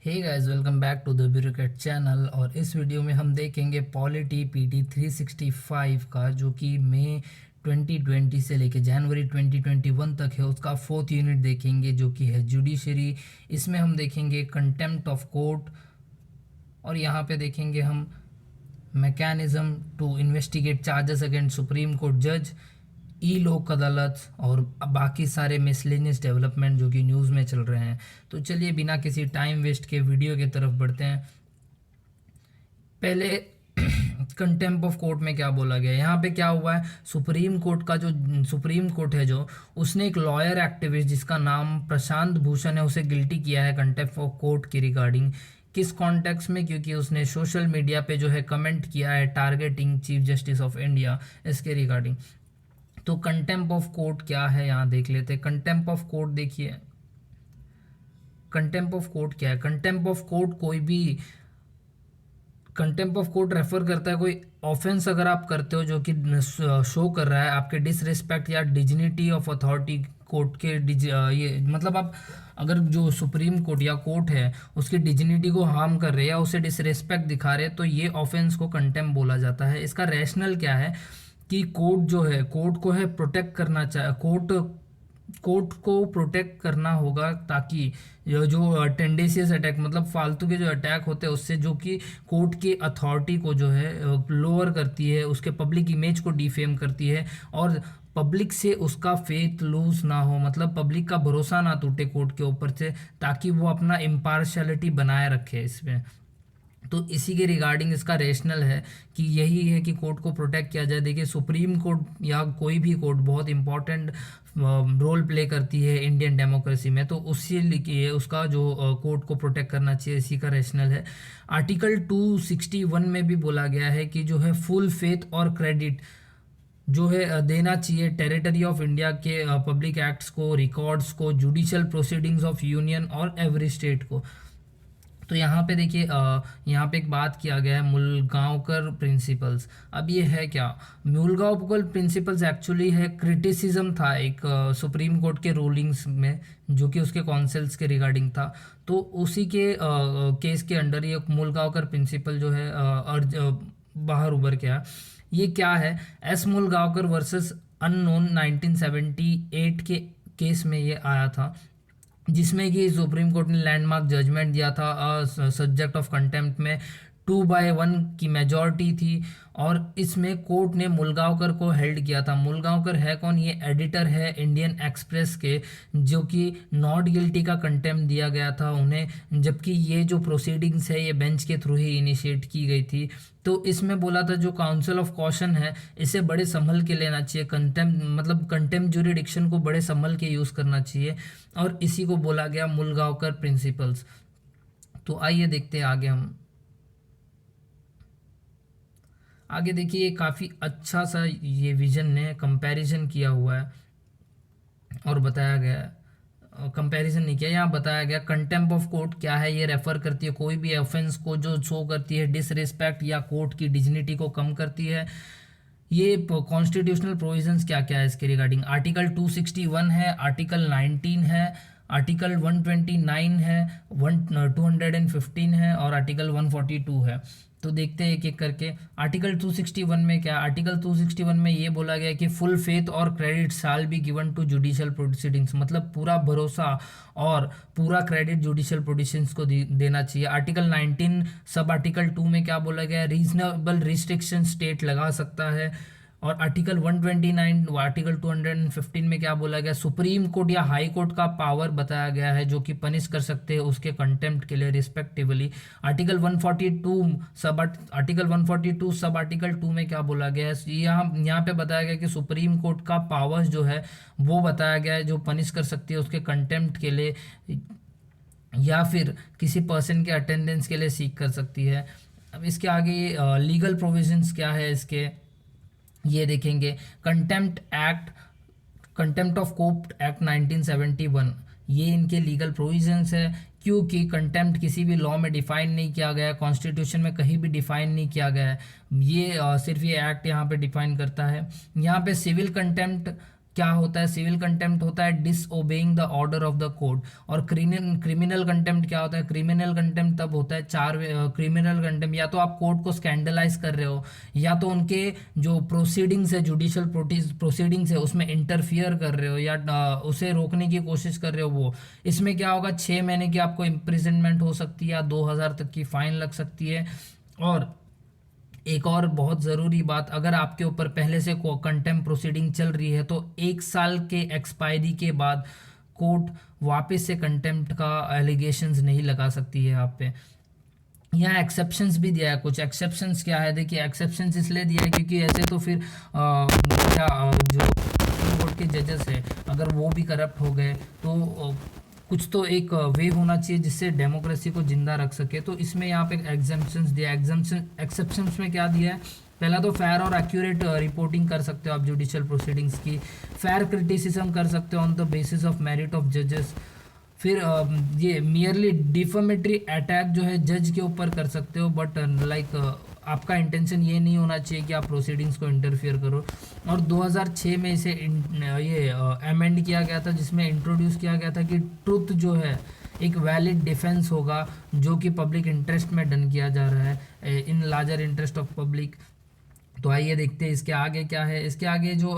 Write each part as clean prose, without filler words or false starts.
Hey guys, welcome back to the bureaucrat channel. और इस video में हम देखेंगे पॉलिटी पीटी 365 का, जो कि मई 2020 से लेकर जनवरी 2021 तक है। उसका फोर्थ यूनिट देखेंगे जो कि है जुडिशरी। इसमें हम देखेंगे कंटेम्प्ट ऑफ कोर्ट, और यहाँ पे देखेंगे हम mechanism to investigate charges against supreme court जज, ई लोक अदालत और बाकी सारे मिसलेनियस डेवलपमेंट जो कि न्यूज़ में चल रहे हैं। तो चलिए बिना किसी टाइम वेस्ट के वीडियो की तरफ बढ़ते हैं। पहले कंटेम्प्ट ऑफ कोर्ट में क्या बोला गया, यहाँ पे क्या हुआ है, सुप्रीम कोर्ट का जो सुप्रीम कोर्ट है, जो उसने एक लॉयर एक्टिविस्ट जिसका नाम प्रशांत भूषण है, उसे गिल्टी किया है कंटेम्प्ट ऑफ कोर्ट की रिगार्डिंग। किस कॉन्टेक्स्ट में? क्योंकि उसने सोशल मीडिया पे जो है कमेंट किया है targeting chief justice of India, इसके रिगार्डिंग। तो कंटेम्प्ट ऑफ कोर्ट क्या है यहाँ देख लेते हैं। कंटेम्प्ट ऑफ कोर्ट देखिए, कंटेम्प्ट ऑफ कोर्ट क्या है। कंटेम्प्ट ऑफ कोर्ट कोई भी कंटेम्प्ट ऑफ कोर्ट रेफर करता है कोई ऑफेंस अगर आप करते हो जो कि शो कर रहा है आपके डिसरिस्पेक्ट या डिग्निटी ऑफ अथॉरिटी कोर्ट के ये मतलब आप अगर जो सुप्रीम कोर्ट या कोर्ट है उसकी डिग्निटी को हार्म कर रहे हैं या उसे डिसरिस्पेक्ट दिखा रहे हैं, तो ये ऑफेंस को कंटेम्प्ट बोला जाता है। इसका रैशनल क्या है कि कोर्ट जो है, कोर्ट को है प्रोटेक्ट करना चाहे, कोर्ट को प्रोटेक्ट करना होगा ताकि ये जो टेंडेंशियस अटैक मतलब फालतू के जो अटैक होते हैं उससे जो कि कोर्ट की अथॉरिटी को जो है लोअर करती है, उसके पब्लिक इमेज को डिफेम करती है और पब्लिक से उसका फेथ लूज ना हो, मतलब पब्लिक का भरोसा ना टूटे कोर्ट के ऊपर से, ताकि वो अपना इम्पार्शियलिटी बनाए रखे इसमें। तो इसी के रिगार्डिंग इसका रेशनल है कि यही है कि कोर्ट को प्रोटेक्ट किया जाए। देखिए सुप्रीम कोर्ट या कोई भी कोर्ट बहुत इंपॉर्टेंट रोल प्ले करती है इंडियन डेमोक्रेसी में, तो उससे लिए उसका जो कोर्ट को प्रोटेक्ट करना चाहिए, इसी का रेशनल है। आर्टिकल 261 में भी बोला गया है कि जो है फुल फेथ और क्रेडिट जो है देना चाहिए टेरिटरी ऑफ इंडिया के पब्लिक एक्ट्स को, रिकॉर्ड्स को, जुडिशियल प्रोसीडिंग्स ऑफ यूनियन और एवरी स्टेट को। तो यहाँ पे देखिए यहाँ पे एक बात किया गया है मुलगांवकर प्रिंसिपल्स। अब ये है क्या, मुलगांवकर प्रिंसिपल्स एक्चुअली है क्रिटिसिज्म था एक सुप्रीम कोर्ट के रूलिंग्स में जो कि उसके कॉन्सेल्स के रिगार्डिंग था। तो उसी के केस के अंडर ये मुलगांवकर प्रिंसिपल जो है बाहर उभर के आया। ये क्या है, एस मुलगांवकर वर्सेस अननोन 1978 के केस में ये आया था, जिसमें कि सुप्रीम कोर्ट ने लैंडमार्क जजमेंट दिया था सब्जेक्ट ऑफ कंटेम्प्ट में 2/1 की मेजॉरिटी थी। और इसमें कोर्ट ने मुलगांवकर को हेल्ड किया था। मुलगांवकर है कौन? ये एडिटर है इंडियन एक्सप्रेस के, जो कि नॉट गिल्टी का कंटेम्प्ट दिया गया था उन्हें, जबकि ये जो प्रोसीडिंग्स है ये बेंच के थ्रू ही इनिशिएट की गई थी। तो इसमें बोला था जो काउंसिल ऑफ कॉशन है इसे बड़े संभल के लेना चाहिए, कंटेम्प्ट मतलब कंटेम्प्ट ज्यूरिडिक्शन को बड़े संभल के यूज़ करना चाहिए, और इसी को बोला गया मुलगांवकर प्रिंसिपल्स। तो आइए देखते हैं आगे हम। आगे देखिए काफ़ी अच्छा सा ये विजन ने कंपैरिजन किया हुआ है और बताया गया है, कंपैरिजन नहीं किया, यहाँ बताया गया कंटेम्प्ट ऑफ कोर्ट क्या है। ये रेफर करती है कोई भी ऑफेंस को जो शो करती है डिसरिस्पेक्ट या कोर्ट की डिग्निटी को कम करती है। ये कॉन्स्टिट्यूशनल प्रोविजंस क्या क्या है इसके रिगार्डिंग, आर्टिकल 261 है, आर्टिकल 19 है, आर्टिकल 129 है, 215 है और आर्टिकल 142 है। तो देखते हैं एक एक करके। आर्टिकल 261 में क्या, आर्टिकल 261 में ये बोला गया कि फुल फेथ और credit shall be given to judicial proceedings, मतलब पूरा भरोसा और पूरा क्रेडिट जुडिशियल प्रोसीडिंग्स को देना चाहिए। आर्टिकल 19 सब आर्टिकल 2 में क्या बोला गया, रीजनेबल रिस्ट्रिक्शन स्टेट लगा सकता है। और आर्टिकल 129 आर्टिकल 215 में क्या बोला गया, सुप्रीम कोर्ट या हाई कोर्ट का पावर बताया गया है जो कि पनिश कर सकते हैं उसके कंटेम्प्ट के लिए respectively. Article 142 sub article 142 sub article 2 में क्या बोला गया है, यहाँ पे बताया गया कि सुप्रीम कोर्ट का पावर्स जो है वो बताया गया है जो पनिश कर सकती है उसके कंटेम्प्ट के लिए या फिर किसी पर्सन के अटेंडेंस के लिए सीक कर सकती है। अब इसके आगे लीगल प्रोविजंस क्या है इसके, ये देखेंगे। Contempt act, contempt of court act 1971, ये इनके लीगल प्रोविजंस है। क्योंकि कंटेम्प्ट किसी भी लॉ में डिफाइन नहीं किया गया है, कॉन्स्टिट्यूशन में कहीं भी डिफाइन नहीं किया गया है, ये सिर्फ ये एक्ट यहाँ पे डिफाइन करता है। यहाँ पे सिविल कंटेम्प्ट क्या होता है, सिविल कंटेम्प्ट होता है disobeying the order of the court. और क्रिमिनल कंटेम्प्ट क्या होता है, क्रिमिनल कंटेम्प्ट तब होता है क्रिमिनल कंटेम्प्ट या तो आप कोर्ट को स्कैंडलाइज कर रहे हो, या तो उनके जो प्रोसीडिंग्स है, जुडिशियल प्रोसीडिंग्स है, उसमें इंटरफियर कर रहे हो, या उसे रोकने की कोशिश कर रहे हो। वो इसमें क्या होगा, 6 महीने की आपको इम्प्रिजनमेंट हो सकती है या 2,000 तक की फाइन लग सकती है। और एक और बहुत ज़रूरी बात, अगर आपके ऊपर पहले से कंटेम्प्ट प्रोसीडिंग चल रही है तो 1 साल के एक्सपायरी के बाद कोर्ट वापस से कंटेम्प्ट का एलिगेशंस नहीं लगा सकती है आप पे। यहाँ एक्सेप्शंस भी दिया है, कुछ एक्सेप्शंस क्या है, देखिए एक्सेप्शंस इसलिए दिया है क्योंकि ऐसे तो फिर जो कोर्ट के जजेस है अगर वो भी करप्ट हो गए तो कुछ तो एक वे होना चाहिए जिससे डेमोक्रेसी को जिंदा रख सके। तो इसमें यहाँ पे एग्जाम्पशंस दिया है। एक्सेप्शंस में क्या दिया है, पहला तो फेयर और एक्यूरेट रिपोर्टिंग कर सकते हो आप जुडिशियल प्रोसीडिंग्स की, फेयर क्रिटिसिज्म कर सकते हो on the basis of merit of जजेस। फिर ये मियरली डिफेमेटरी अटैक जो है जज के ऊपर कर सकते हो, बट लाइक आपका इंटेंशन ये नहीं होना चाहिए कि आप प्रोसीडिंग्स को इंटरफियर करो। और 2006 में इसे ये अमेंड किया गया था जिसमें इंट्रोड्यूस किया गया था कि ट्रुथ जो है एक वैलिड डिफेंस होगा जो कि पब्लिक इंटरेस्ट में डन किया जा रहा है, in larger interest of public. तो आइए देखते हैं इसके आगे क्या है। इसके आगे जो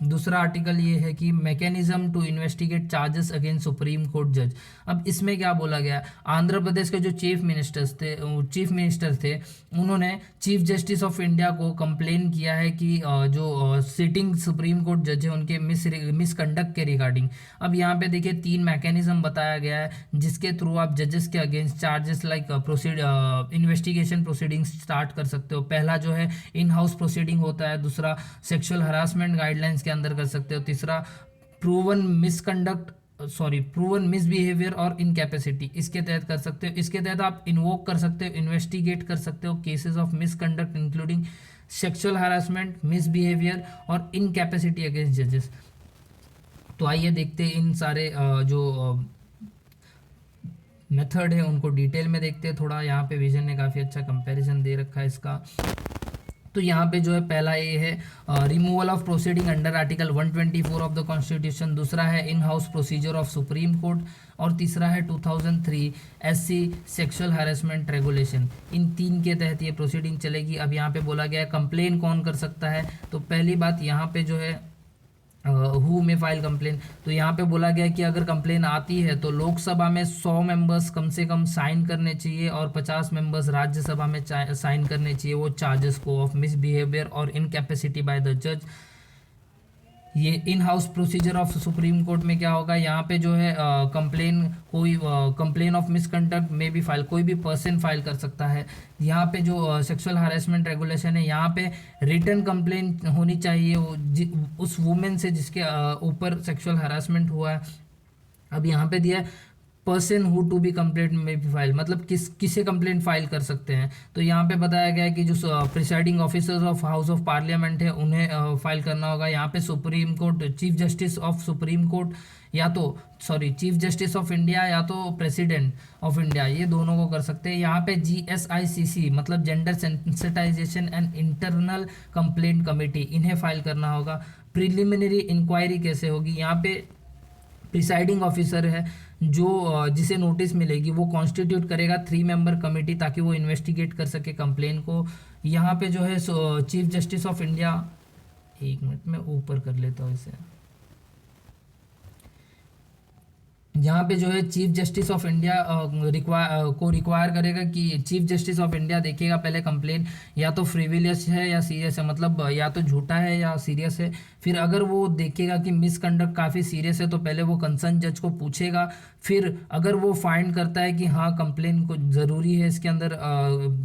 दूसरा आर्टिकल ये है कि mechanism to investigate charges against supreme court जज। अब इसमें क्या बोला गया, आंध्र प्रदेश के जो चीफ मिनिस्टर थे उन्होंने चीफ जस्टिस ऑफ इंडिया को कंप्लेन किया है कि जो सिटिंग सुप्रीम कोर्ट जज है उनके मिसकंडक्ट के रिगार्डिंग। अब यहाँ पे देखिए 3 मैकेनिज्म बताया गया है जिसके थ्रू आप जजेस के against charges like investigation proceedings start कर सकते हो। पहला जो है इन हाउस प्रोसीडिंग होता है, दूसरा सेक्सुअल हरासमेंट गाइडलाइंस के अंदर कर सकते हो, तीसरा प्रूवन मिसबिहेवियर और इनकैपेसिटी इसके तहत कर सकते हो। इसके तहत आप इन्वोक कर सकते हो, इन्वेस्टिगेट कर सकते हो cases of misconduct including sexual harassment, misbehaviour और इनकैपेसिटी अगेंस्ट जजेस। तो आइए देखते हैं इन सारे जो मेथड है उनको डिटेल में देखते हैं थोड़ा। यहाँ पे विजन ने काफ़ी अच्छा कंपैरिजन दे रखा है इसका। तो यहाँ पे जो है पहला ये है removal of proceeding under article 124 of the constitution, दूसरा है in house procedure of supreme court और तीसरा है 2003 SC सेक्सुअल हैरेसमेंट रेगुलेशन। इन 3 के तहत ये प्रोसीडिंग चलेगी। अब यहाँ पे बोला गया है कंप्लेन कौन कर सकता है, तो पहली बात यहाँ पे जो है हु में फाइल कंप्लेन। तो यहाँ पे बोला गया कि अगर कंप्लेन आती है तो लोकसभा में 100 मेंबर्स कम से कम साइन करने चाहिए और 50 मेंबर्स राज्यसभा में साइन करने चाहिए वो चार्जेस को ऑफ मिसबिहेवियर और इनकैपेसिटी बाय द जज। ये in house procedure of supreme court में क्या होगा, यहाँ पे जो है कंप्लेन ऑफ मिसकंडक्ट में भी फाइल कोई भी पर्सन फाइल कर सकता है। यहाँ पे जो सेक्सुअल हरासमेंट रेगुलेशन है यहाँ पे रिटर्न कंप्लेन होनी चाहिए उस वुमेन से जिसके ऊपर सेक्सुअल हरासमेंट हुआ है। अब यहाँ पे दिया है person who to be complaint में भी फाइल, मतलब किसे कंप्लेंट फाइल कर सकते हैं। तो यहाँ पे बताया गया है कि जो presiding officers of house of parliament है उन्हें फाइल करना होगा। यहाँ पे supreme court chief justice of supreme court chief justice of India या तो प्रेसिडेंट ऑफ इंडिया, ये दोनों को कर सकते हैं। यहाँ पे GSICC मतलब gender sensitisation and internal complaint committee, इन्हें फाइल करना होगा। प्रिलिमिनरी इंक्वायरी कैसे होगी, यहाँ पे प्रिसाइडिंग ऑफिसर है जो जिसे नोटिस मिलेगी वो कॉन्स्टिट्यूट करेगा 3 मेंबर कमेटी ताकि वो इन्वेस्टिगेट कर सके कंप्लेन को। यहाँ पे जो है चीफ जस्टिस ऑफ इंडिया, एक मिनट में ऊपर कर लेता हूँ इसे। यहाँ पे जो है chief justice of India require करेगा कि चीफ जस्टिस ऑफ इंडिया देखेगा पहले कंप्लेन या तो फ्रिविलियस है या सीरियस है, मतलब या तो झूठा है या सीरियस है। फिर अगर वो देखेगा कि मिसकंडक्ट काफ़ी सीरियस है तो पहले वो कंसर्न जज को पूछेगा। फिर अगर वो फाइंड करता है कि हाँ कंप्लेन को ज़रूरी है इसके अंदर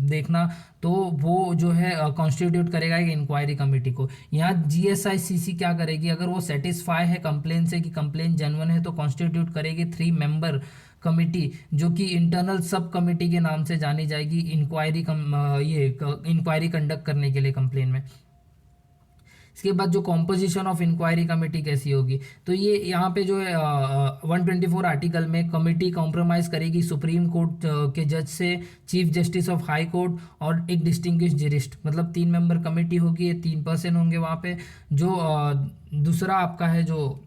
देखना, तो वो जो है कॉन्स्टिट्यूट करेगा एक इंक्वायरी कमेटी को। यहाँ GSICC क्या करेगी, अगर वो सेटिस्फाई है कंप्लेन से कि कंप्लेन जेन्युइन है तो कॉन्स्टिट्यूट करेगी 3 मेंबर कमेटी जो कि इंटरनल सब कमेटी के नाम से जानी जाएगी इंक्वायरी कंडक्ट करने के लिए कंप्लेन में। इसके बाद जो कॉम्पोजिशन ऑफ इंक्वायरी कमेटी कैसी होगी, तो ये यहाँ पे जो है 124 आर्टिकल में कमेटी कॉम्प्रोमाइज करेगी सुप्रीम कोर्ट के जज से, chief justice of high court और एक डिस्टिंग्विश जरिस्ट, मतलब 3 मेंबर कमेटी होगी, ये 3 पर्सन होंगे वहाँ पे। जो दूसरा आपका है जो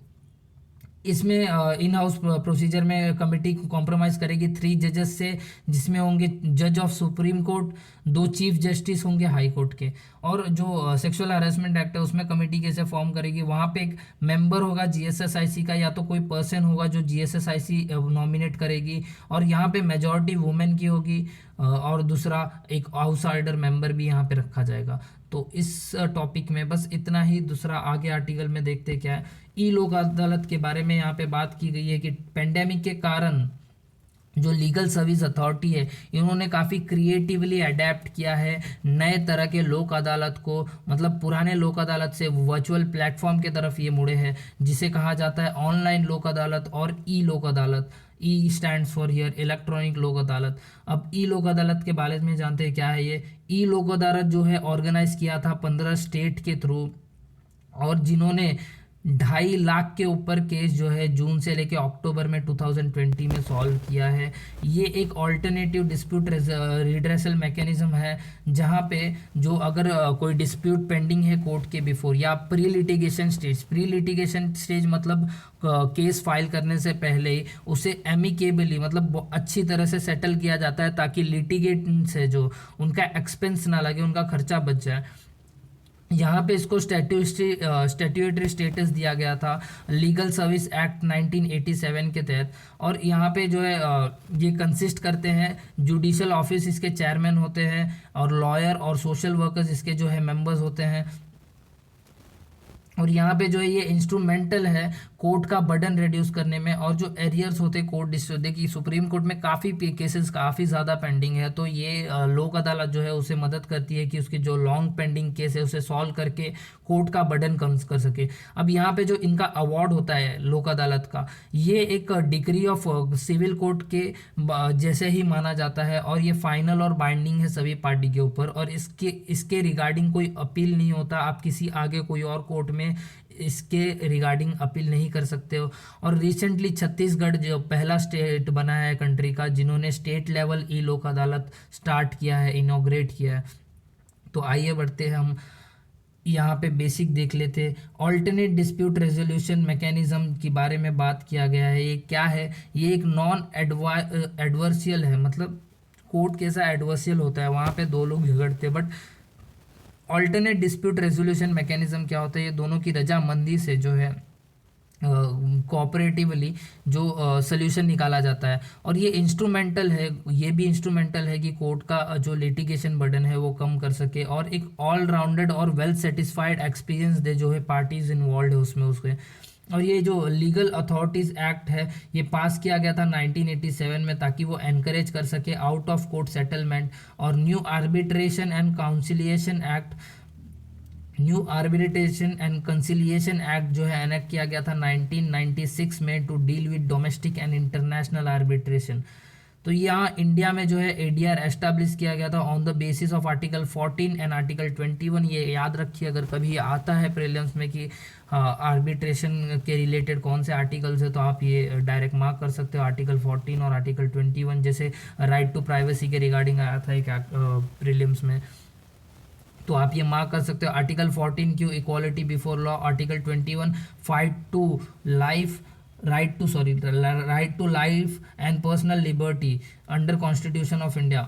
इसमें इन हाउस प्रोसीजर में कमेटी कॉम्प्रोमाइज़ करेगी 3 जजेस से, जिसमें होंगे जज of supreme court, 2 chief justice होंगे हाई कोर्ट के। और जो सेक्सुअल हरासमेंट एक्ट है उसमें कमेटी कैसे फॉर्म करेगी, वहाँ पे एक मेंबर होगा जीएसएसआईसी का, या तो कोई पर्सन होगा जो जीएसएसआईसी नॉमिनेट करेगी, और यहाँ पे मेजॉरिटी वुमेन की होगी, और दूसरा एक आउटसाइडर मेंबर भी यहाँ पे रखा जाएगा। तो इस टॉपिक में बस इतना ही। दूसरा आगे आर्टिकल में देखते क्या है, ई लोक अदालत के बारे में यहाँ पे बात की गई है कि पेंडेमिक के कारण जो लीगल सर्विस अथॉरिटी है इन्होंने काफ़ी क्रिएटिवली अडेप्ट किया है नए तरह के लोक अदालत को, मतलब पुराने लोक अदालत से वर्चुअल प्लेटफॉर्म की तरफ ये मुड़े हैं, जिसे कहा जाता है ऑनलाइन लोक अदालत और ई लोक अदालत। ई स्टैंड्स फॉर हियर इलेक्ट्रॉनिक लोक अदालत। अब ई लोक अदालत के बारे में जानते हैं क्या है ये। ई लोक अदालत जो है ऑर्गेनाइज किया था 15 स्टेट के थ्रू, और जिन्होंने 2.5 लाख के ऊपर केस जो है जून से लेके अक्टूबर में 2020 में सॉल्व किया है। ये एक ऑल्टरनेटिव डिस्प्यूट रिड्रेसल मैकेनिज्म है, जहाँ पे जो अगर कोई डिस्प्यूट पेंडिंग है कोर्ट के बिफोर या प्री लिटिगेशन स्टेज मतलब केस फाइल करने से पहले ही उसे एमिकेबली मतलब अच्छी तरह से सेटल किया जाता है, ताकि लिटिगेंट से जो उनका एक्सपेंस ना लगे, उनका खर्चा बच जाए। यहाँ पे इसको स्टैट्यूटरी स्टेटस दिया गया था लीगल सर्विस एक्ट 1987 के तहत। और यहाँ पे जो है ये कंसिस्ट करते हैं, जुडिशल ऑफिस इसके चेयरमैन होते हैं, और लॉयर और सोशल वर्कर्स इसके जो है मेंबर्स होते हैं। और यहाँ पे जो है ये इंस्ट्रूमेंटल है कोर्ट का बर्डन रिड्यूस करने में, और जो एरियर्स होते हैं कोर्ट देखिए सुप्रीम कोर्ट में काफ़ी केसेस काफ़ी ज़्यादा पेंडिंग है, तो ये लोक अदालत जो है उसे मदद करती है कि उसकी जो लॉन्ग पेंडिंग केस है उसे सॉल्व करके कोर्ट का बर्डन कम कर सके। अब यहाँ पे जो इनका अवार्ड होता है लोक अदालत का, ये एक डिग्री ऑफ सिविल कोर्ट के जैसे ही माना जाता है, और ये फाइनल और बाइंडिंग है सभी पार्टी के ऊपर, और इसके रिगार्डिंग कोई अपील नहीं होता। आप किसी आगे कोई और कोर्ट में इसके रिगार्डिंग अपील नहीं कर सकते हो। और रिसेंटली छत्तीसगढ़ जो पहला स्टेट बना है कंट्री का जिन्होंने स्टेट लेवल ई लोक अदालत स्टार्ट किया है, इनॉग्रेट किया है। तो आइए बढ़ते हैं, हम यहाँ पे बेसिक देख लेते। ऑल्टरनेट डिस्प्यूट रेजोल्यूशन मैकेनिज्म के बारे में बात किया गया है। ये क्या है, ये एक नॉन एडवर्सियल है, मतलब कोर्ट कैसा एडवर्सियल होता है, वहाँ पे दो लोग झगड़ते, but alternate dispute resolution mechanism क्या होता है, ये दोनों की रजामंदी से जो है कोऑपरेटिवली जो सोल्यूशन निकाला जाता है। और ये इंस्ट्रूमेंटल है, ये भी इंस्ट्रूमेंटल है कि कोर्ट का जो लिटिगेशन बर्डन है वो कम कर सके, और एक ऑल राउंडेड और वेल सेटिस्फाइड एक्सपीरियंस दे जो है पार्टीज इन्वॉल्व है उसमें उसके। और ये जो लीगल अथॉरिटीज़ एक्ट है ये पास किया गया था 1987 में, ताकि वो एनकरेज कर सके आउट ऑफ कोर्ट सेटलमेंट। और new arbitration and conciliation act जो है एनेक्ट किया गया था 1996 में to deal with domestic and international arbitration. तो यहाँ इंडिया में जो है एडीआर एस्टैब्लिश किया गया था on the basis of article 14 and article 21। ये याद रखिए अगर कभी आता है प्रीलिम्स में कि आर्बिट्रेशन के रिलेटेड कौन से आर्टिकल्स है, तो आप ये डायरेक्ट मार्क कर सकते हो आर्टिकल 14 और आर्टिकल 21। जैसे राइट टू प्राइवेसी के रिगार्डिंग आया था एक प्रीलिम्स में, तो आप ये मार्क कर सकते हो। आर्टिकल 14 क्यों, equality before law. Article 21 right to life and personal liberty under constitution of India.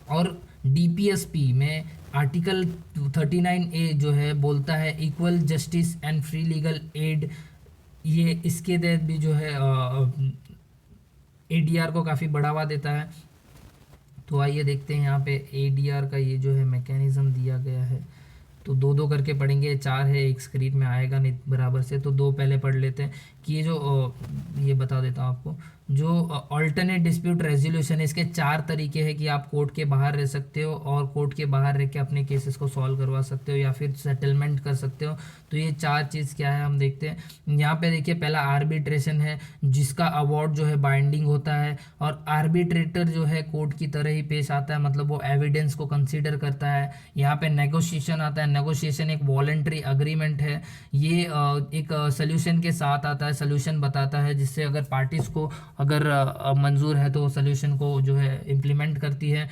और डीपीएसपी में आर्टिकल 39A जो है बोलता है equal justice and free legal aid, ये इसके तहत भी जो है एडीआर को काफ़ी बढ़ावा देता है। तो आइए देखते हैं यहाँ पे एडीआर का ये जो है मैकेनिज्म दिया गया है। तो दो दो करके पढ़ेंगे, 4 है, एक स्क्रीन में आएगा नहीं बराबर से, तो 2 पहले पढ़ लेते हैं कि ये जो ये बता देता हूँ आपको। जो ऑल्टरनेट डिस्प्यूट रेजोल्यूशन है, इसके चार तरीके हैं कि आप कोर्ट के बाहर रह सकते हो और कोर्ट के बाहर रह के अपने केसेस को सॉल्व करवा सकते हो या फिर सेटलमेंट कर सकते हो। तो ये चार चीज़ क्या है हम देखते हैं। यहाँ पे देखिए, पहला आर्बिट्रेशन है, जिसका अवार्ड जो है बाइंडिंग होता है और आर्बिट्रेटर जो है कोर्ट की तरह ही पेश आता है, मतलब वो एविडेंस को कंसीडर करता है। यहाँ पे नेगोशिएशन आता है। नेगोशिएशन एक वॉलेंट्री अग्रीमेंट है, ये एक सोल्यूशन के साथ आता है, सोल्यूशन बताता है, जिससे अगर पार्टीज को अगर मंजूर है तो सोल्यूशन को जो है इम्प्लीमेंट करती है।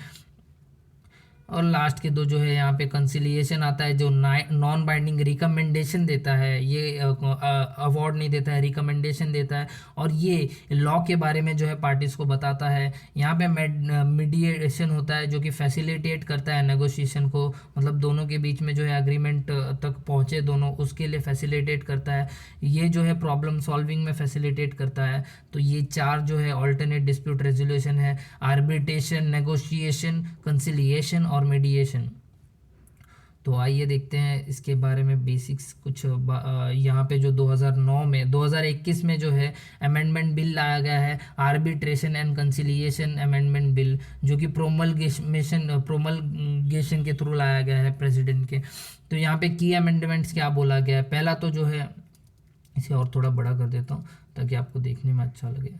और लास्ट के दो जो है यहाँ पे कंसिलिएशन आता है, जो नॉन बाइंडिंग रिकमेंडेशन देता है, ये अवार्ड नहीं देता है, रिकमेंडेशन देता है, और ये लॉ के बारे में जो है पार्टीज को बताता है। यहाँ पे मीडिएशन होता है, जो कि फैसिलिटेट करता है नेगोशिएशन को, मतलब दोनों के बीच में जो है एग्रीमेंट तक पहुँचे दोनों, उसके लिए फैसिलिटेट करता है। ये जो है प्रॉब्लम सॉल्विंग में फैसिलिटेट करता है। तो ये चार जो है ऑल्टरनेट डिस्प्यूट रेजोल्यूशन है: आर्बिट्रेशन, नेगोशिएशन, कंसिलिएशन और मीडिएशन। तो आइए देखते हैं इसके बारे में बेसिक्स कुछ। यहाँ पे जो 2021 में जो है अमेंडमेंट बिल लाया गया है, arbitration and conciliation amendment bill, जो कि प्रोमलगेशन के थ्रू लाया गया है प्रेसिडेंट के। तो यहाँ पे की अमेंडमेंट्स क्या बोला गया है। पहला तो जो है, इसे और थोड़ा बड़ा कर देता हूँ ताकि आपको देखने में अच्छा लगे।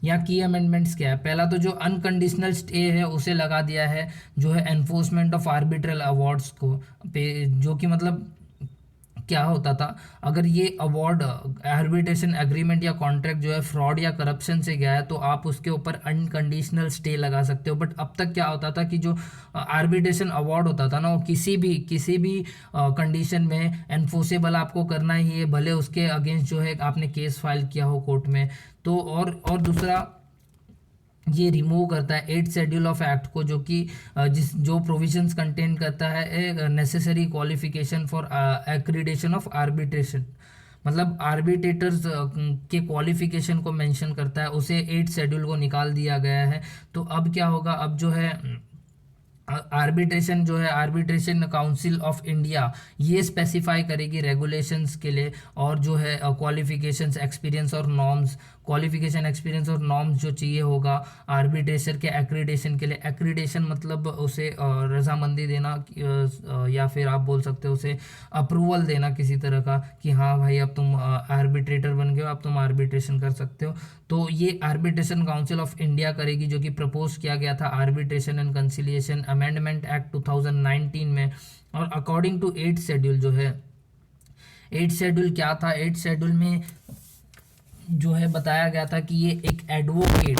यहाँ की अमेंडमेंट्स क्या है। पहला तो जो अनकंडीशनल स्टे है उसे लगा दिया है, जो है एनफोर्समेंट ऑफ आर्बिट्रल अवार्ड्स को पे, जो कि मतलब क्या होता था, अगर ये अवार्ड आर्बिट्रेशन एग्रीमेंट या कॉन्ट्रैक्ट जो है फ्रॉड या करप्शन से गया है तो आप उसके ऊपर अनकंडीशनल स्टे लगा सकते हो। बट अब तक क्या होता था कि जो आर्बिट्रेशन अवार्ड होता था ना, वो किसी भी कंडीशन में एनफोर्सेबल आपको करना ही है, भले उसके अगेंस्ट जो है आपने केस फाइल किया हो कोर्ट में। तो और दूसरा, ये रिमूव करता है 8th शेड्यूल ऑफ एक्ट को, जो कि जो प्रोविजंस कंटेन करता है necessary qualification for accreditation of arbitration, मतलब आर्बिट्रेटर्स के क्वालिफिकेशन को मेंशन करता है, उसे 8th शेड्यूल को निकाल दिया गया है। तो अब क्या होगा, अब जो है आर्बिट्रेशन जो है, आर्बिट्रेशन काउंसिल ऑफ इंडिया ये स्पेसिफाई करेगी रेगुलेशंस के लिए, और जो है क्वालिफिकेशंस, एक्सपीरियंस और नॉर्म्स, क्वालिफिकेशन, एक्सपीरियंस और नॉर्म्स जो चाहिए होगा आर्बिट्रेशन के एक्रीडेशन के लिए। एक्रीडेशन मतलब उसे रजामंदी देना, या फिर आप बोल सकते हो उसे अप्रूवल देना किसी तरह का, कि हाँ भाई अब तुम आर्बिट्रेटर बन गए हो, अब तुम आर्बिट्रेशन कर सकते हो। तो ये आर्बिट्रेशन काउंसिल ऑफ इंडिया करेगी, जो कि प्रपोज किया गया था arbitration and conciliation amendment act 2019 में। और अकॉर्डिंग टू 8th शेड्यूल जो है, 8th शेड्यूल क्या था, 8th शेड्यूल में जो है बताया गया था कि ये एक एडवोकेट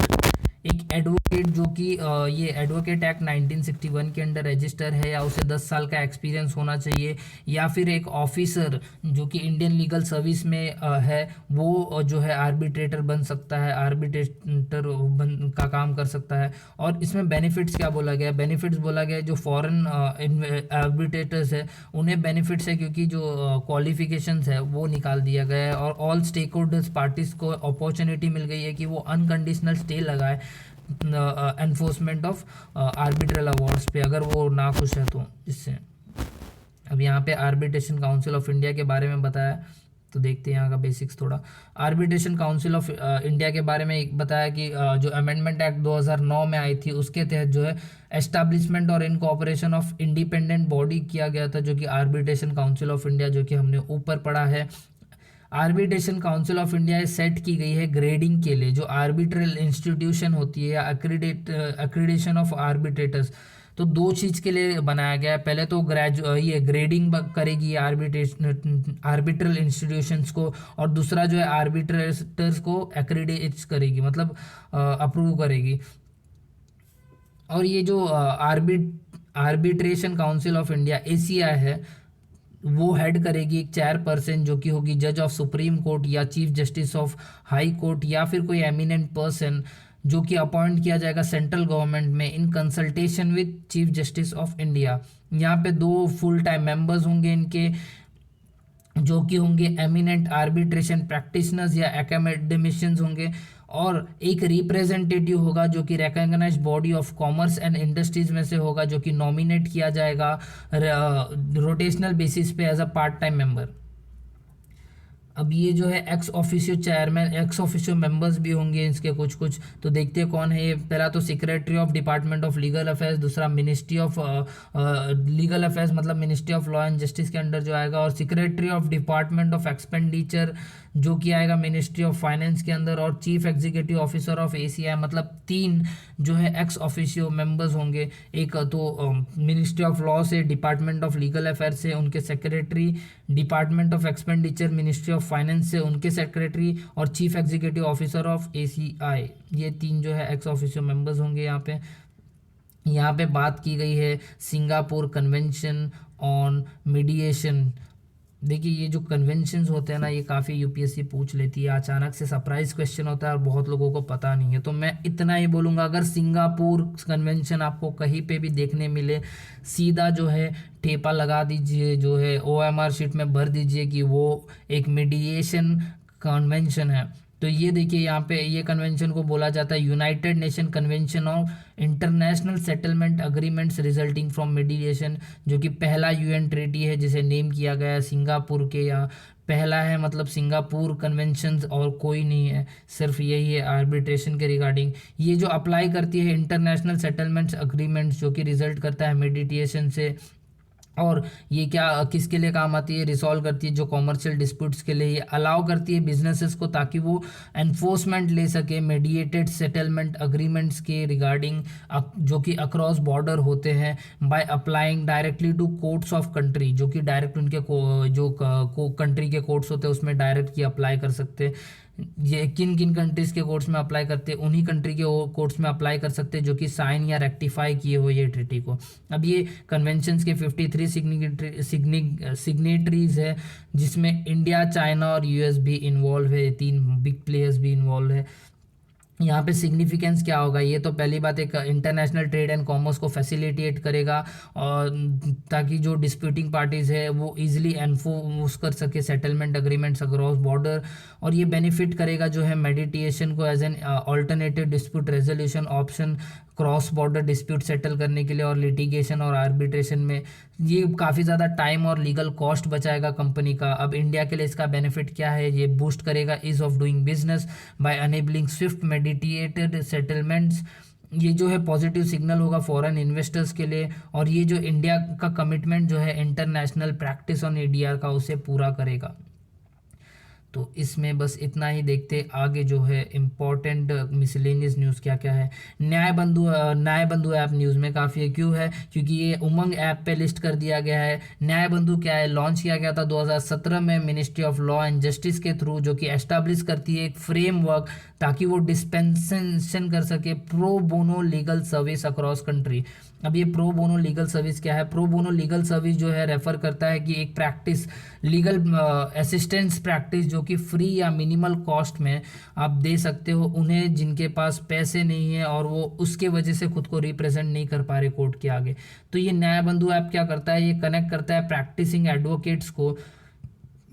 जो कि ये एडवोकेट एक्ट 1961 के अंडर रजिस्टर है, या उसे 10 साल का एक्सपीरियंस होना चाहिए, या फिर एक ऑफिसर जो कि इंडियन लीगल सर्विस में है, वो जो है आर्बिट्रेटर बन सकता है, आर्बिट्रेटर का काम कर सकता है। और इसमें बेनिफिट्स क्या बोला गया, बेनिफिट्स बोला गया जो फॉरेन आर्बिट्रेटर्स है उन्हें बेनिफिट्स है, क्योंकि जो क्वालिफिकेशंस है वो निकाल दिया गया है, और ऑल स्टेक होल्डर्स पार्टीज को अपॉर्चुनिटी मिल गई है कि वो अनकंडीशनल स्टे लगाए एनफोर्समेंट ऑफ आर्बिट्रल अवार्ड्स पे, अगर वो ना खुश है तो इससे। अब यहाँ पे आर्बिट्रेशन काउंसिल ऑफ इंडिया के बारे में बताया, तो देखते हैं यहाँ का बेसिक्स थोड़ा। आर्बिट्रेशन काउंसिल ऑफ इंडिया के बारे में एक बताया कि जो अमेंडमेंट एक्ट 2009 में आई थी उसके तहत जो है एस्टैब्लिशमेंट और इनकॉर्पोरेशन ऑफ इंडिपेंडेंट बॉडी किया गया था, जो कि आर्बिट्रेशन काउंसिल ऑफ इंडिया, जो कि हमने ऊपर पढ़ा है। Arbitration council of India set की गई है ग्रेडिंग के लिए, जो आर्बिट्रल इंस्टीट्यूशन होती है, या एक्रीडेशन ऑफ आर्बिट्रेटर्स। तो दो चीज़ के लिए बनाया गया है, पहले तो ये ग्रेडिंग करेगी आर्बिट्रल इंस्टीट्यूशंस को, और दूसरा जो है आर्बिट्रेटर्स को एक्रीडेट करेगी, मतलब अप्रूव करेगी। और ये जो arbitration council of India ACI है, वो हेड करेगी एक चेयरपर्सन, जो कि होगी जज ऑफ सुप्रीम कोर्ट या chief justice of high court, या फिर कोई एमिनेंट पर्सन जो कि अपॉइंट किया जाएगा सेंट्रल गवर्नमेंट में in consultation with chief justice of India. यहाँ पे 2 फुल टाइम मेंबर्स होंगे इनके, जो कि होंगे एमिनेंट आर्बिट्रेशन प्रैक्टिशनर्स या एकेडमिशियंस होंगे, और एक रिप्रेजेंटेटिव होगा जो कि recognised body of commerce and industries में से होगा, जो कि नॉमिनेट किया जाएगा रोटेशनल बेसिस पे as a part time member. अब ये जो है ex officio chairman, ex officio members भी होंगे इसके कुछ कुछ, तो देखते हैं कौन है ये। पहला तो secretary of department of legal affairs, दूसरा मिनिस्ट्री ऑफ लीगल अफेयर्स मतलब ministry of law and justice के अंडर जो आएगा, और secretary of department of expenditure जो कि आएगा मिनिस्ट्री ऑफ फाइनेंस के अंदर, और chief executive officer of ACI, मतलब 3 जो है एक्स ऑफिशियो मेंबर्स होंगे। एक तो मिनिस्ट्री ऑफ लॉ से, डिपार्टमेंट ऑफ लीगल अफेयर्स से उनके secretary, department of expenditure ministry of finance से उनके सेक्रेटरी, और chief executive officer of ACI, ये 3 जो है एक्स ऑफिशियो मेंबर्स होंगे यहाँ पे। यहाँ पे बात की गई है सिंगापुर कन्वेंशन ऑन मीडिएशन। देखिए ये जो कन्वेंशंस होते हैं ना, ये काफ़ी यूपीएससी पूछ लेती है, अचानक से सरप्राइज क्वेश्चन होता है और बहुत लोगों को पता नहीं है। तो मैं इतना ही बोलूँगा, अगर सिंगापुर कन्वेंशन आपको कहीं पे भी देखने मिले, सीधा जो है ठेपा लगा दीजिए, जो है ओएमआर शीट में भर दीजिए कि वो एक मीडिएशन कन्वेंशन है। तो ये देखिए यहाँ पे ये कन्वेंशन को बोला जाता है United nation convention of international settlement agreements resulting from mediation, जो कि पहला यूएन ट्रीटी है जिसे नेम किया गया है सिंगापुर के यहाँ। पहला है मतलब सिंगापुर कन्वेंशन, और कोई नहीं है, सिर्फ यही है आर्बिट्रेशन के रिगार्डिंग। ये जो अप्लाई करती है इंटरनेशनल सेटलमेंट्स अग्रीमेंट्स, जो कि रिजल्ट करता है मेडिटेशन से। और ये क्या किसके लिए काम आती है, रिसॉल्व करती है जो कॉमर्शियल डिस्प्यूट्स के लिए। ये अलाउ करती है बिजनेसेस को ताकि वो एनफोर्समेंट ले सके मेडिएटेड सेटलमेंट अग्रीमेंट्स के रिगार्डिंग, जो कि अक्रॉस बॉर्डर होते हैं, by applying directly to courts of country, जो कि डायरेक्ट उनके जो कंट्री के कोर्ट्स होते हैं उसमें डायरेक्ट ये अप्लाई कर सकते हैं। ये किन किन कंट्रीज़ के कोर्ट्स में अप्लाई करते हैं, उन्हीं कंट्री के कोर्ट्स में अप्लाई कर सकते हैं जो कि साइन या रेक्टिफाई किए हुए ये ट्रीटी को। अब ये कन्वेंशंस के 53 सिग्नेटरीज है, जिसमें इंडिया, चाइना और यूएस भी इन्वॉल्व है, 3 बिग प्लेयर्स भी इन्वॉल्व है। यहाँ पे सिग्निफिकेंस क्या होगा, ये तो पहली बात एक इंटरनेशनल ट्रेड एंड कॉमर्स को फैसिलिटेट करेगा, और ताकि जो डिस्प्यूटिंग पार्टीज़ है वो इजीली एनफोर्स कर सके सेटलमेंट अग्रीमेंट्स अक्रॉस बॉर्डर। और ये बेनिफिट करेगा जो है मेडिटेशन को as an alternative dispute resolution option cross border dispute settle करने के लिए, और लिटिगेशन और आर्बिट्रेशन में ये काफ़ी ज़्यादा टाइम और लीगल कॉस्ट बचाएगा कंपनी का। अब इंडिया के लिए इसका बेनिफिट क्या है, ये बूस्ट करेगा ease of doing business by enabling swift meditated settlements. ये जो है पॉजिटिव सिग्नल होगा फॉरेन इन्वेस्टर्स के लिए, और ये जो इंडिया का कमिटमेंट जो है इंटरनेशनल प्रैक्टिस ऑन एडीआर का, उसे पूरा करेगा। तो इसमें बस इतना ही। देखते आगे जो है इम्पोर्टेंट मिसलेनियस न्यूज़ क्या क्या है। न्याय बंधु ऐप न्यूज़ में काफ़ी है, क्यों है, क्योंकि ये उमंग ऐप पे लिस्ट कर दिया गया है। न्याय बंधु क्या है, लॉन्च किया गया था 2017 में ministry of law and justice के थ्रू, जो कि एस्टैब्लिश करती है एक फ्रेमवर्क ताकि वो डिस्पेंसेशन कर सके pro bono legal service across country. अब ये प्रो बोनो लीगल सर्विस क्या है, प्रो बोनो लीगल सर्विस जो है रेफर करता है कि एक प्रैक्टिस लीगल असिस्टेंस प्रैक्टिस जो कि फ्री या मिनिमल कॉस्ट में आप दे सकते हो उन्हें जिनके पास पैसे नहीं है और वो उसके वजह से खुद को रिप्रेजेंट नहीं कर पा रहे कोर्ट के आगे। तो ये न्याय बंधु ऐप क्या करता है, ये कनेक्ट करता है प्रैक्टिसिंग एडवोकेट्स को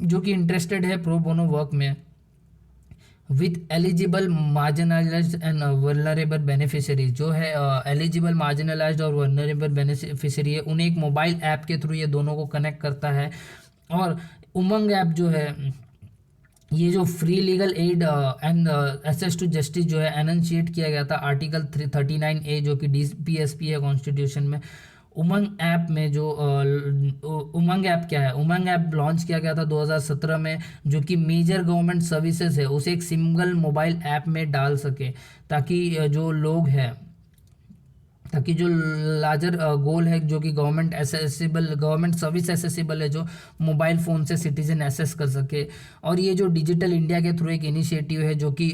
जो कि इंटरेस्टेड है प्रो बोनो वर्क में with eligible marginalised and vulnerable beneficiaries. जो है एलिजिबल मार्जिनलाइज्ड और वल्नरेबल बेनिफिशरी है, उन्हें एक मोबाइल ऐप के थ्रू ये दोनों को कनेक्ट करता है। और उमंग ऐप जो है ये जो free legal aid and access to justice जो है एनंशिएट किया गया था आर्टिकल 339A जो कि DPSP है कॉन्स्टिट्यूशन में। उमंग ऐप में जो उमंग ऐप क्या है, उमंग ऐप लॉन्च किया गया था 2017 में, जो कि मेजर गवर्नमेंट सर्विसेज है उसे एक सिंगल मोबाइल ऐप में डाल सके ताकि जो लोग हैं ताकि जो लार्जर गोल है जो कि गवर्नमेंट सर्विस एसेसिबल है जो मोबाइल फ़ोन से सिटीजन एक्सेस कर सके। और ये जो डिजिटल इंडिया के थ्रू एक इनिशिएटिव है जो कि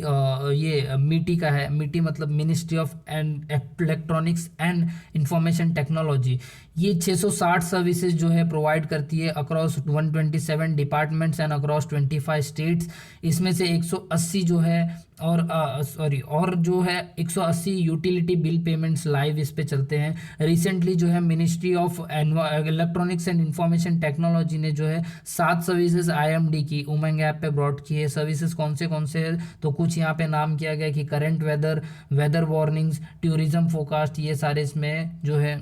ये मीटी का है, मीटी मतलब ministry of and electronics and information technology. ये 660 सर्विसेज जो है प्रोवाइड करती है across 127 departments and across 25 states. इसमें से 180 जो है और जो है 180 यूटिलिटी बिल पेमेंट्स लाइव इस पे चलते हैं। रिसेंटली जो है ministry of electronics and information technology ने जो है 7 सर्विसेज IMD की उमंग ऐप पे ब्रॉड की है। सर्विसेज कौन से हैं, तो कुछ यहाँ पे नाम किया गया कि current weather, weather warnings, tourism forecast, ये सारे इसमें जो है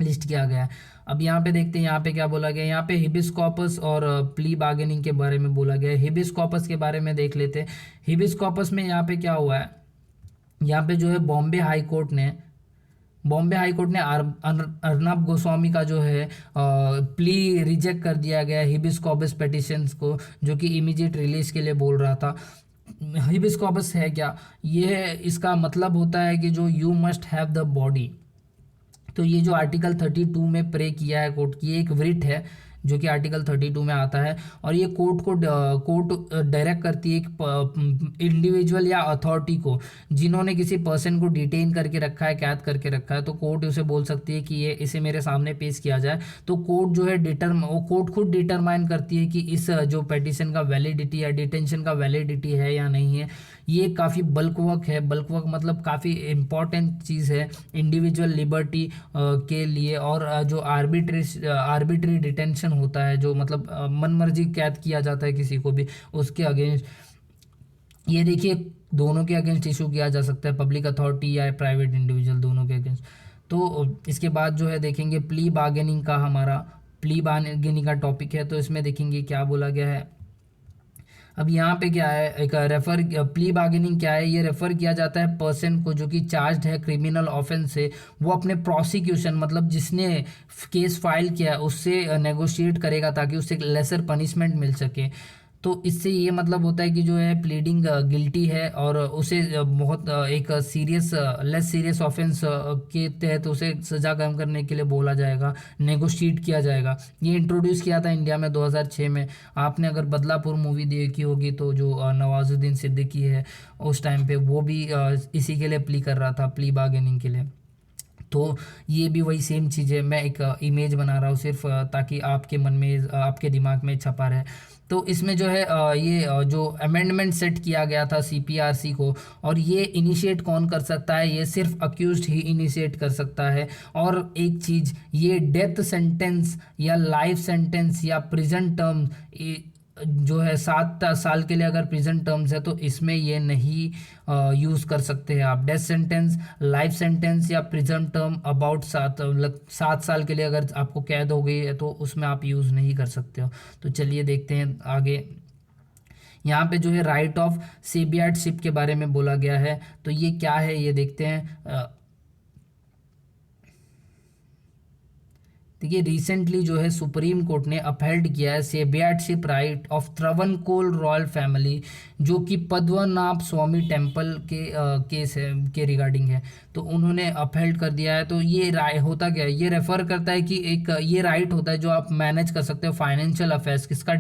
लिस्ट किया गया है। अब यहाँ पे देखते हैं यहाँ पे क्या बोला गया है। यहाँ पे हिबिस कॉर्पस और प्ली बार्गेनिंग के बारे में बोला गया है। हिबिस कॉर्पस के बारे में देख लेते हैं। हिबिस कॉर्पस में यहाँ पे क्या हुआ है, यहाँ पे जो है बॉम्बे हाई कोर्ट ने अर्नब गोस्वामी का जो है प्ली रिजेक्ट कर दिया गया हिबिस कॉर्पस पिटिशंस को, जो कि इमीडिएट रिलीज के लिए बोल रहा था। हिबिस कॉर्पस है क्या, ये इसका मतलब होता है कि जो you must have the body. तो ये जो आर्टिकल 32 में प्रे किया है कोर्ट की, एक वृट है जो कि आर्टिकल 32 में आता है, और ये कोर्ट डायरेक्ट करती है एक इंडिविजुअल या अथॉरिटी को जिन्होंने किसी पर्सन को डिटेन करके रखा है, कैद करके रखा है, तो कोर्ट उसे बोल सकती है कि ये इसे मेरे सामने पेश किया जाए। तो कोर्ट जो है कोर्ट खुद डिटरमाइन करती है कि इस जो पिटीशन का वैलिडिटी या डिटेंशन का वैलिडिटी है या नहीं है। ये काफ़ी बल्क वर्क है। बल्क वर्क मतलब काफ़ी इम्पॉर्टेंट चीज़ है इंडिविजुअल लिबर्टी के लिए। और जो आर्बिट्री डिटेंशन होता है, जो मतलब मनमर्जी कैद किया जाता है किसी को भी, उसके अगेंस्ट ये देखिए दोनों के अगेंस्ट इशू किया जा सकता है, पब्लिक अथॉरिटी या प्राइवेट इंडिविजुअल, दोनों के अगेंस्ट। तो इसके बाद जो है देखेंगे प्ली बार्गेनिंग का, हमारा प्ली बार्गेनिंग का टॉपिक है, तो इसमें देखेंगे क्या बोला गया है। अब यहाँ पे क्या है, एक प्ली बार्गेनिंग क्या है, ये रेफर किया जाता है पर्सन को जो कि चार्ज है क्रिमिनल ऑफेंस से, वो अपने प्रोसिक्यूशन मतलब जिसने केस फाइल किया है उससे नेगोशिएट करेगा ताकि उससे लेसर पनिशमेंट मिल सके। तो इससे ये मतलब होता है कि जो है प्लीडिंग गिल्टी है और उसे बहुत एक लेस सीरियस ऑफेंस के तहत उसे सज़ा कम करने के लिए बोला जाएगा, नेगोशिएट किया जाएगा। ये इंट्रोड्यूस किया था इंडिया में 2006 में। आपने अगर बदलापुर मूवी देखी होगी तो जो नवाजुद्दीन सिद्दीकी है उस टाइम पे वो भी इसी के लिए प्ली कर रहा था, प्ली बार्गेनिंग के लिए। तो ये भी वही सेम चीज़ है। मैं एक इमेज बना रहा हूँ सिर्फ ताकि आपके मन में आपके दिमाग में छपा रहे। तो इसमें जो है ये जो अमेंडमेंट सेट किया गया था CPRC को, और ये इनिशिएट कौन कर सकता है, ये सिर्फ अक्यूज्ड ही इनिशिएट कर सकता है। और एक चीज़, ये डेथ सेंटेंस या लाइफ सेंटेंस या प्रिजन टर्म जो है 7 साल के लिए अगर प्रिजन टर्म्स है तो इसमें ये नहीं यूज़ कर सकते हैं आप। डेथ सेंटेंस, लाइफ सेंटेंस या प्रिजन टर्म अबाउट 7 साल के लिए अगर आपको कैद हो गई है तो उसमें आप यूज़ नहीं कर सकते हो। तो चलिए देखते हैं आगे। यहाँ पे जो है राइट ऑफ सेबियाटशिप के बारे में बोला गया है, तो ये क्या है ये देखते हैं। देखिए रिसेंटली जो है सुप्रीम कोर्ट ने अपहेल्ड किया है सेबियाटशिप राइट ऑफ त्रवणकोल रॉयल फैमिली, जो कि पद्मनाभ स्वामी टेम्पल के केस है के रिगार्डिंग है। तो उन्होंने अपहेल्ड कर दिया है। तो ये राय होता क्या है, ये रेफर करता है कि एक ये राइट होता है जो आप मैनेज कर सकते हो फाइनेंशियल अफेयर्स, किसका,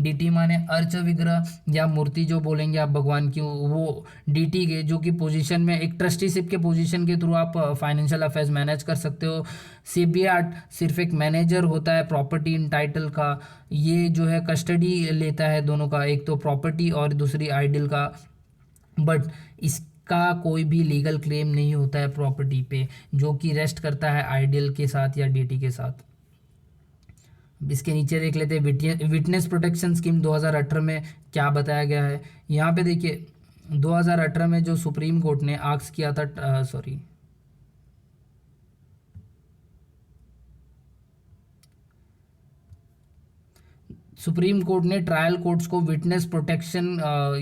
DT माने अर्च विग्रह या मूर्ति जो बोलेंगे आप भगवान की, वो DT के जो कि पोजीशन में एक ट्रस्टीशिप के पोजीशन के थ्रू आप फाइनेंशियल अफेयर्स मैनेज कर सकते हो। सेबियाट सिर्फ एक मैनेजर होता है प्रॉपर्टी इन टाइटल का, ये जो है कस्टडी लेता है दोनों का, एक तो प्रॉपर्टी और दूसरी आइडल का, बट इसका कोई भी लीगल क्लेम नहीं होता है प्रॉपर्टी पे, जो कि रेस्ट करता है आइडल के साथ या DT के साथ। इसके नीचे देख लेते हैं विटनेस प्रोटेक्शन स्कीम 2018 में क्या बताया गया है। यहाँ पे देखिए 2018 में जो सुप्रीम कोर्ट ने आस्क किया था, सुप्रीम कोर्ट ने ट्रायल कोर्ट्स को विटनेस प्रोटेक्शन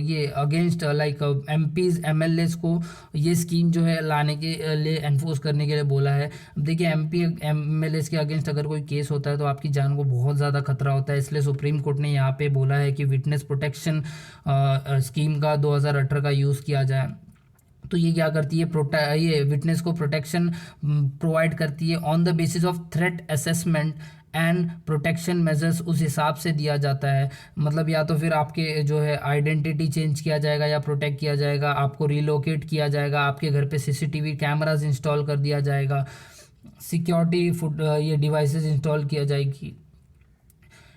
ये अगेंस्ट लाइक MPs MLAs को ये स्कीम जो है लाने के लिए एनफोर्स करने के लिए बोला है। अब देखिए MP MLAs के अगेंस्ट अगर कोई केस होता है तो आपकी जान को बहुत ज़्यादा खतरा होता है, इसलिए सुप्रीम कोर्ट ने यहाँ पे बोला है कि विटनेस प्रोटेक्शन स्कीम का 2018 का यूज़ किया जाए। तो ये क्या करती है, ये विटनेस को प्रोटेक्शन प्रोवाइड करती है on the basis of threat assessment and protection measures, उस हिसाब से दिया जाता है। मतलब या तो फिर आपके जो है आइडेंटिटी चेंज किया जाएगा या प्रोटेक्ट किया जाएगा, आपको रिलोकेट किया जाएगा, आपके घर पे CCTV कैमराज इंस्टॉल कर दिया जाएगा, सिक्योरिटी ये डिवाइसेस इंस्टॉल किया जाएगी।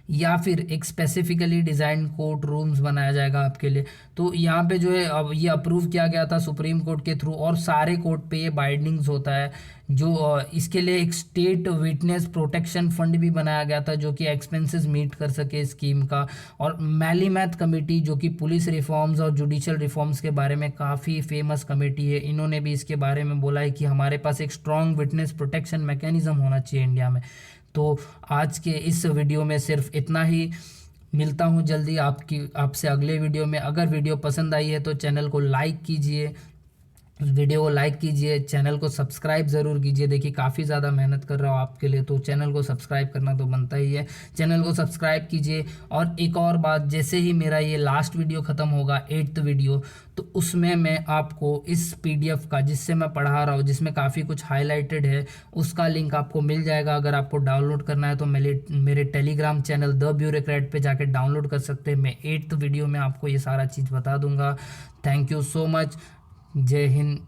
या फिर एक स्पेसिफिकली डिज़ाइन कोर्ट रूम्स बनाया जाएगा आपके लिए। तो यहाँ पे जो है अब ये अप्रूव किया गया था सुप्रीम कोर्ट के थ्रू, और सारे कोर्ट पे ये बाइंडिंग्स होता है। जो इसके लिए एक स्टेट विटनेस प्रोटेक्शन फंड भी बनाया गया था जो कि एक्सपेंसेस मीट कर सके स्कीम का। और मैलीमैथ कमेटी जो कि पुलिस रिफॉर्म्स और जुडिशल रिफॉर्म्स के बारे में काफ़ी फेमस कमेटी है, इन्होंने भी इसके बारे में बोला है कि हमारे पास एक स्ट्रॉन्ग विटनेस प्रोटेक्शन मैकेनिज्म होना चाहिए इंडिया में। तो आज के इस वीडियो में सिर्फ इतना ही। मिलता हूँ जल्दी आपसे अगले वीडियो में। अगर वीडियो पसंद आई है तो चैनल को लाइक कीजिए, वीडियो को लाइक कीजिए, चैनल को सब्सक्राइब ज़रूर कीजिए। देखिए काफ़ी ज़्यादा मेहनत कर रहा हूँ आपके लिए, तो चैनल को सब्सक्राइब करना तो बनता ही है। चैनल को सब्सक्राइब कीजिए। और एक और बात, जैसे ही मेरा ये लास्ट वीडियो ख़त्म होगा 8th वीडियो, तो उसमें मैं आपको इस PDF का जिससे मैं पढ़ा रहा हूँ, जिसमें काफ़ी कुछ हाईलाइटेड है, उसका लिंक आपको मिल जाएगा। अगर आपको डाउनलोड करना है तो मेरे टेलीग्राम चैनल द ब्यूरोक्रेट पे जाके डाउनलोड कर सकते हैं। मैं 8th वीडियो में आपको ये सारा चीज़ बता दूंगा। Thank you so much. जय हिंद।